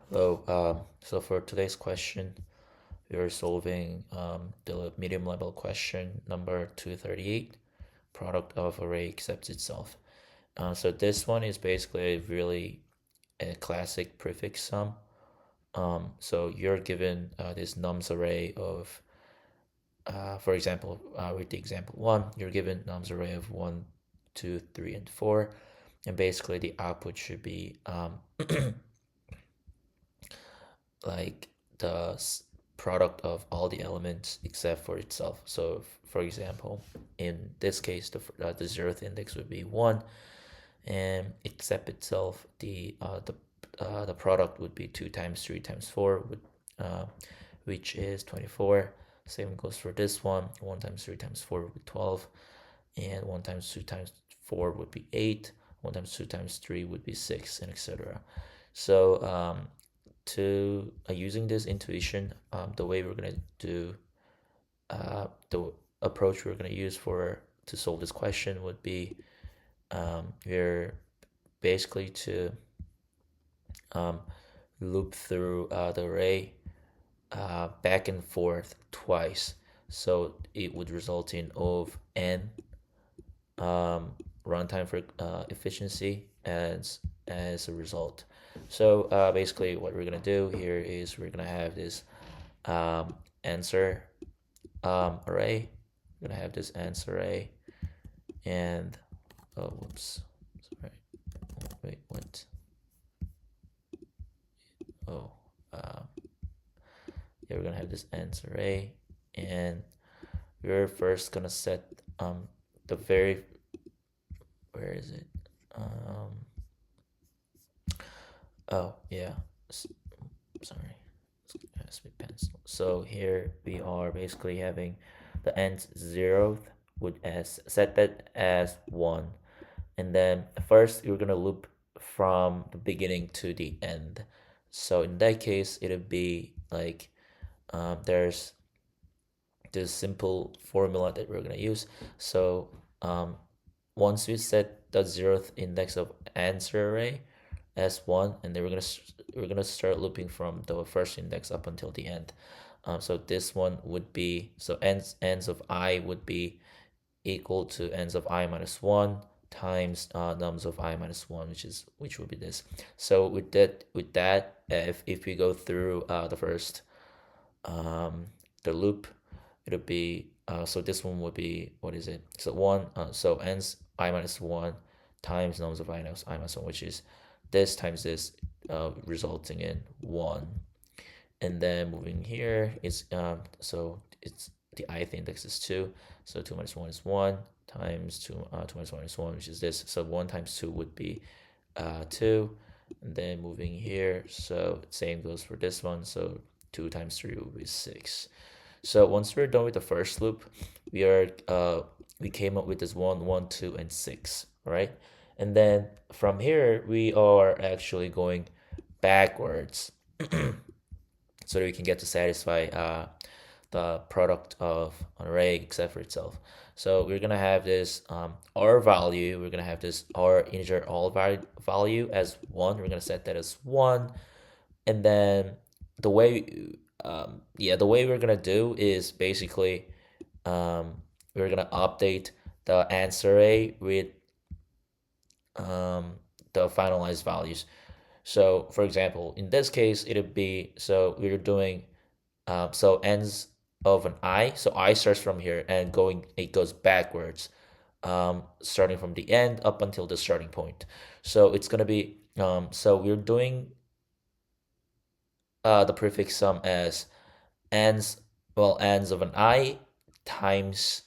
Hello. So for today's question, we are solving the medium level question number 238, product of array accepts itself. So this one is basically really a classic prefix sum. So you're given this nums array of, for example, with the example one, you're given nums array of 1, 2, 3, and 4. And basically the output should be like the product of all the elements except for itself. So, for example, in this case, the zeroth index would be 1, and except itself, the product would be 2 times 3 times 4, uh, which is 24. Same goes for this one. 1 times 3 times 4 would be 12, and 1 times 2 times 4 would be 8. 1 times 2 times 3 would be 6, and etc. So to using this intuition, the way we're gonna do the approach we're gonna use for to solve this question would be we're basically to um, loop through the array back and forth twice, so it would result in of n runtime for efficiency as a result. So basically what we're gonna do here is we're gonna have this answer array. We're gonna have this answer array, and oh whoops, sorry, wait, what? Oh, yeah, we're gonna have this answer array, and we're first gonna set the very, where is it? Oh yeah, sorry, it has to be pencil. So here we are basically having the nth zeroth would as set that as 1, and then first you're gonna loop from the beginning to the end. So in that case it would be like there's this simple formula that we're gonna use. So once we set the zeroth index of answer array as 1, and then we're gonna start looping from the first index up until the end. So this one would be, so ends of I would be equal to ends of I minus 1 times nums of I minus 1, which would be this. So with that, if we go through the first the loop, it'll be so this one would be, what is it? So 1, so ends I minus 1 times nums of I minus 1, which is this times this, resulting in 1. And then moving here is so it's the ith index is 2, so 2 minus 1 is 1 times 2, 2 minus 1 is 1, which is this. So 1 times 2 would be 2. And then moving here, so same goes for this one, so 2 times 3 will be 6. So once we're done with the first loop, we came up with this 1, 1, 2, and 6, right? And then from here we are actually going backwards so that we can get to satisfy the product of an array except for itself. So we're gonna have this r value. We're gonna have this r integer all value as 1. We're gonna set that as 1, and then the way the way we're gonna do is basically we're gonna update the answer array with the finalized values. So for example, in this case, it'd be, so we're doing so ends of an I. So I starts from here and it goes backwards, starting from the end up until the starting point. So it's gonna be so we're doing the prefix sum as ends of an I times,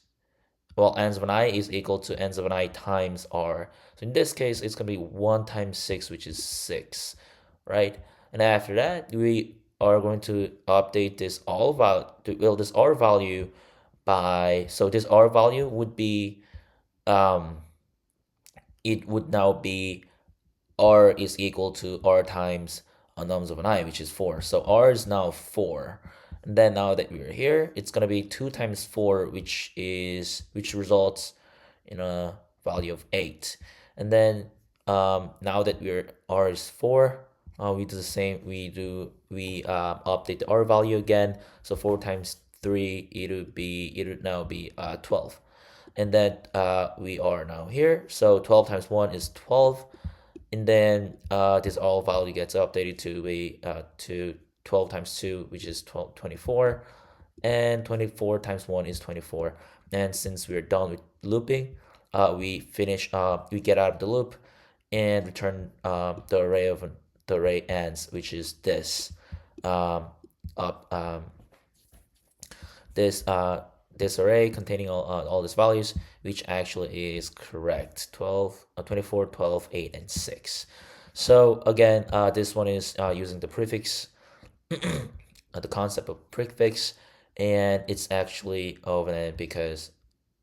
ends of an I is equal to ends of an I times R. So in this case, it's gonna be 1 times 6, which is 6, right? And after that, we are going to update this this R value by, so this R value would be um it would now be R is equal to R times nums of an I, which is 4. So R is now 4. And then now that we're here, it's gonna be 2 times 4, which results in a value of 8. And then now that we're R is 4, we do the same. We update the R value again. So 4 times 3, it would now be 12. And then we are now here. So 12 times 1 is 12. And then this all value gets updated to 12 times 2, which is 24. And 24 times 1 is 24. And since we're done with looping, we get out of the loop and return the array ends, which is this up this this array containing all these values, which actually is correct: 12, 24, 12, 8, and 6. So again, this one is using the prefix, the concept of prefix, and it's actually overnight because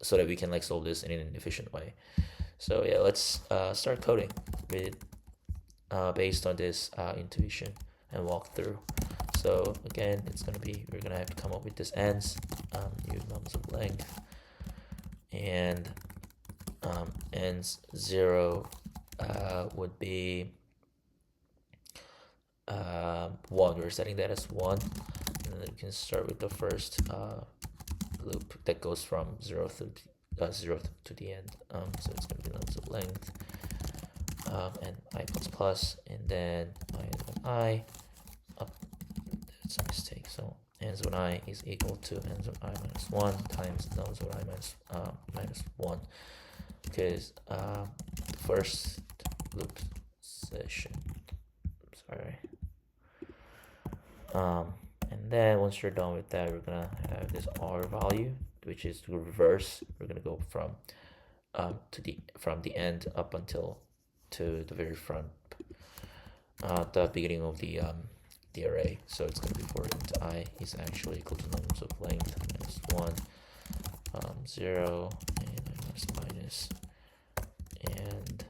so that we can like solve this in an efficient way. So yeah, let's start coding with based on this intuition and walk through. So again, we're gonna have to come up with this ends, new numbers of length, and ends 0 would be 1. We're setting that as 1, and then we can start with the first loop that goes from 0 to the end. So it's gonna be numbers of length, and I plus, and then I up. That's a mistake. So ends when I is equal to ends when I minus 1 times numbers when I minus 1, because the first loop session. Sorry. And then once you're done with that, we're gonna have this R value, which is the reverse. We're gonna go from the end up until to the very front, the beginning of the array. So it's going to be for int I is actually equal to numbers of length minus 1, 0, and minus, and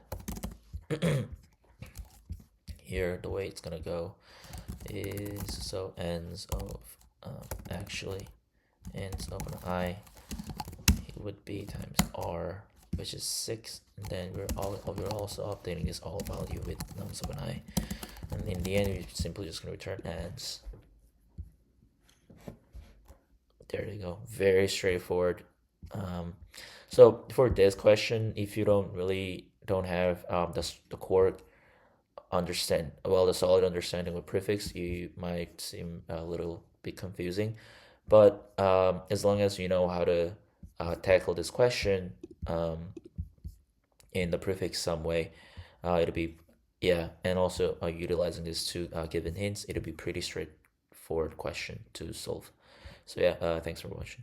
here the way it's going to go is so ends of ends of an I, it would be times R, which is 6, and then we're also updating this all value with numbers of an I, and in the end we're simply just going to return ends. There you go, very straightforward. So for this question, if you don't have the core the solid understanding of prefix, you might seem a little bit confusing, but as long as you know how to tackle this question in the prefix some way, it'll be, yeah, and also utilizing these two given hints, it'll be pretty straightforward question to solve. So yeah, thanks for watching.